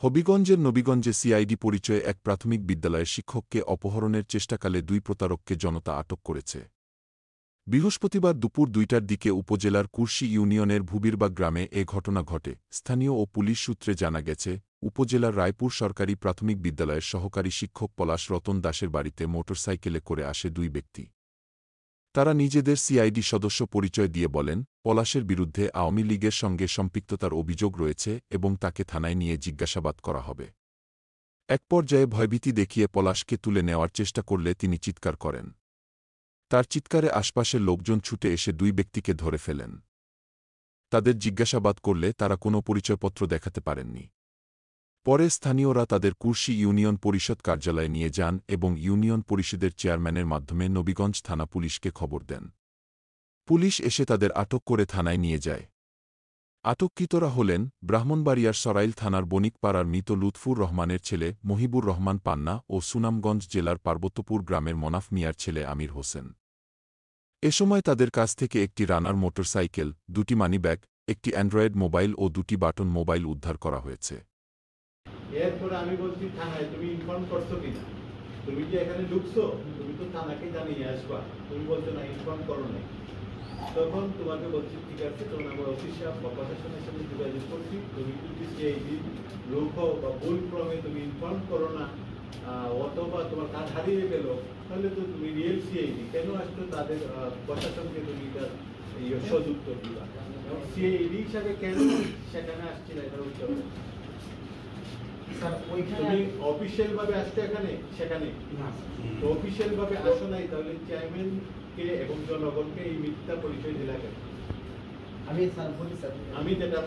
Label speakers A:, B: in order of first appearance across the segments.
A: হবিগঞ্জের নবীগঞ্জে সিআইডি পরিচয়ে এক প্রাথমিক বিদ্যালয়ের শিক্ষককে অপহরণের চেষ্টাকালে দুই প্রতারককে জনতা আটক করেছে। বৃহস্পতিবার দুপুর ২টার দিকে উপজেলার কুরশী ইউনিয়নের ভুবিরবাগ গ্রামে এ ঘটনা ঘটে। স্থানীয় ও পুলিশ সূত্রে জানা গেছে, উপজেলার রায়পুর সরকারি প্রাথমিক বিদ্যালয়ের সহকারী শিক্ষক পলাশ রতন দাসের বাড়িতে মোটরসাইকেলে করে আসে দুই ব্যক্তি। তারা নিজেদের সিআইডি সদস্য পরিচয় দিয়ে বলেন, পলাশের বিরুদ্ধে আওয়ামী লীগের সঙ্গে সম্পৃক্ততার অভিযোগ রয়েছে এবং তাকে থানায় নিয়ে জিজ্ঞাসাবাদ করা হবে। এক পর্যায়ে ভয়ভীতি দেখিয়ে পলাশকে তুলে নেওয়ার চেষ্টা করলে তিনি চিৎকার করেন। তার চিৎকারে আশপাশের লোকজন ছুটে এসে দুই ব্যক্তিকে ধরে ফেলেন। তাদের জিজ্ঞাসাবাদ করলে তারা কোনো পরিচয়পত্র দেখাতে পারেননি। পরে স্থানীয়রা তাদের কুরশী ইউনিয়ন পরিষদ কার্যালয়ে নিয়ে যান এবং ইউনিয়ন পরিষদের চেয়ারম্যানের মাধ্যমে নবীগঞ্জ থানা পুলিশকে খবর দেন। পুলিশ এসে তাদের আটক করে থানায় নিয়ে যায়। আটককৃতরা হলেন ব্রাহ্মণবাড়িয়ার সরাইল থানার বণিকপাড়ার মৃত লুৎফুর রহমানের ছেলে মহিবুর রহমান পান্না ও সুনামগঞ্জ জেলার পার্বত্যপুর গ্রামের মনাফ মিয়ার ছেলে আমির হোসেন। এ সময় তাদের কাছ থেকে একটি রানার মোটরসাইকেল, দুটি মানিব্যাগ, একটি অ্যান্ড্রয়েড মোবাইল ও দুটি বাটন মোবাইল উদ্ধার করা হয়েছে।
B: এরপরে আমি বলছি থানায় তুমি ইনফর্ম করছো কিনা, তুমি যে এখানে ঢুকছো তুমি তো থানাকে জানিয়ে আসবা, তুমি বলছো না ইনফর্ম করো নাই। তখন তোমাকে বলছি ঠিক আছে, তখন আমার অফিস বা প্রশাসনের সাথে যোগাযোগ করছি, তুমি যদি সিআইডি লোক হও বা ভুল ক্রমে তুমি ইনফর্ম করো না অথবা তোমার কাজ হারিয়ে গেল, তাহলে তো তুমি রিয়েল সিআইডি কেন আসতো তাদের প্রশাসনকে তুমি তার সদুত্তর দিবা। এবং সিআইডি হিসাবে কেন সেখানে আসছি না এটার উত্তর। তুমি অফিসিয়াল ভাবে আসছো এখানে, সেখানে অফিসিয়াল ভাবে আসো নাই, তাহলে চেয়ারম্যান কে এবং জনগণকে এই মিথ্যা পরিচয় দিলা কেন? আমি যেটা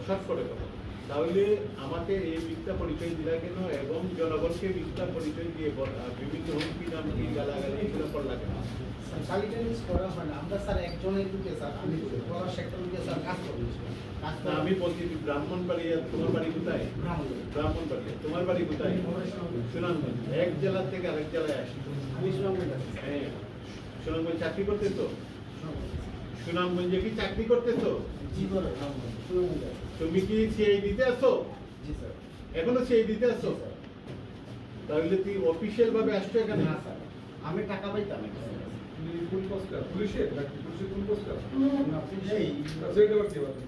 B: শর্ট করে কথা, তাহলে আমাকে এই মিথ্যা পরিচয় দিলা কেন এবং জনগণকে মিথ্যা পরিচয় দিয়ে বিভিন্ন হুমকি দামকি গালাগালি এগুলো করলা কেন? আমি বলছি ব্রাহ্মণবাড়িয়া, তোমার বাড়ি কোথায়? ব্রাহ্মণবাড়িয়া। তোমার বাড়ি কোথায়? সুনামগঞ্জ। এক জেলা থেকে আরেক জেলায় আসি। হ্যাঁ, সুনামগঞ্জ চাকরি করতেছো? সুনামগঞ্জে কি চাকরি করতেছো? তুমি কি সিআইডিতে আছো? এখনো সিআইডিতে আছো? তাহলে তুই অফিসিয়াল ভাবে আসছো এখানে?
C: আমি টাকা পাইতাম
D: কোন পোস্টার পুলিশের নাকি পুলিশের কোন পোস্টার না পুলিশের সেটা কি বলতে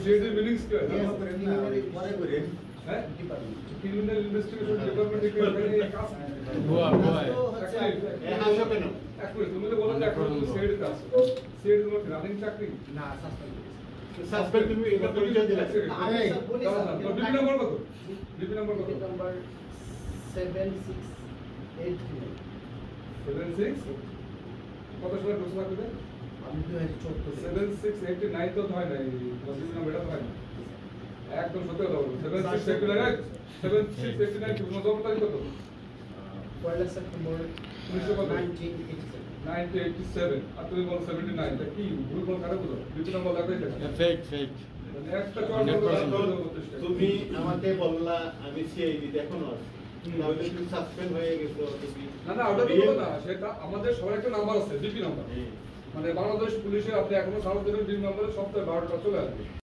D: সেটা মিলিংস কি
C: পরে করে
D: হ্যাঁ ক্রিমিনাল ইনভেস্টিগেশন ডিপার্টমেন্টে কি কাজ
C: গোয়া
B: এ হাসো কেন?
D: একবার তুমি তো বলো যে এখন সেট কাজ সেট তোমার রানিং চাকরি
C: না সাসপেন্ড
B: সাসপেন্ড তুমি এটা পরিচয় দিলা?
C: আমি
D: ডিপি নাম্বার কত? ডিপি নাম্বার কত?
C: নাম্বার 7683
D: 76 কত সালে ঢুকছো আপনি?
C: আমি 2014
D: 7689 তো হয় নাই, ডিপি নাম্বার এটা হয় না একদম সত্যি কথা বলুন। 7689 কি তোমার জব তারিখ কত?
C: 1 সেপ্টেম্বর
D: 1987 আর তুমি বলো 79, তা কি ভুল বল কারে বলো? ডিপি নাম্বার লাগাই দেন
E: ফেক ফেক
D: একটা
B: তুমি আমাকে বললা আমি সিআইডি এখনো আছি, তাহলে তুমি সাসপেন্ড হয়ে গেছো। তুমি
D: না ওটা বলবো না, সেটা আমাদের সবার একটা নাম্বার আছে ডিপি নাম্বার, মানে বাংলাদেশ পুলিশের আপনি এখনো সারা দিনের ডিপি নাম্বারে সপ্তাহে 12টা চলে আসবে।